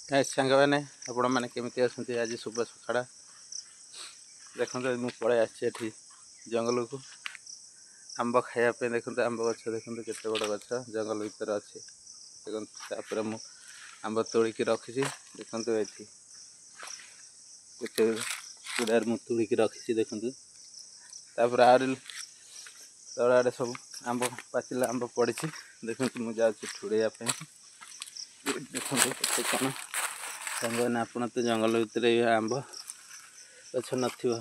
सांग मैंने आपण मैंने केमी आसती आज शुभ सकाळ देखते मुझे पलि आसी जंगल को आंब खायापे देखते आंब गछ देखते केते बड़ गछ जंगल भितर अच्छे देखते मु आंब तोड़िकी रखी देखते ये केते गुड़ार मु तोड़िकी रखी देखते आहरी तल आड़े सब आंब पाचिला आंब पड़ी देखते मुझे ठुड़ापी देखते केते कौन सांगने आप तो जंगल भितर आंब गछ नथिबो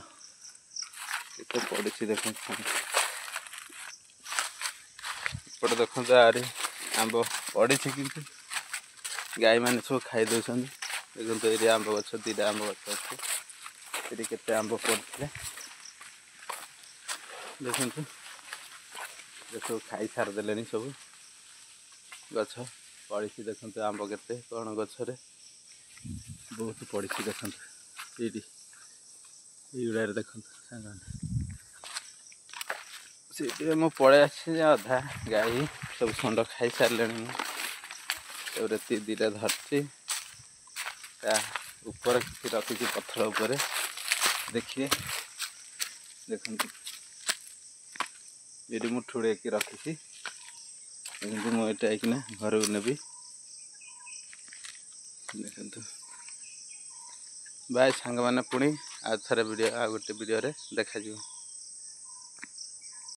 केते पड़ी देखते एपटे देखते आरी आंब पड़ी कि गाई मैंने सब खाई दौरान देखते ये आंब गछ दीटा आंब गछ अच्छे ये केते आंब पड़े देखते सब खाई सारिदे सब गछ पड़ी देखते आंब केते कौन गछरे बहुत पड़ी देखते ये देखते सांग मु पलि आसी अधा गाई सब षंड खाई सारे दीटा धरती ऊपर किसी रखी पत्थर उपर देखिए देखते ये मुझे ठुड़े रखी मुझे घर को नेबी देखते बाय सांग मैंने पुणी आ थे वीडियो आ गोटे वीडियो देखा।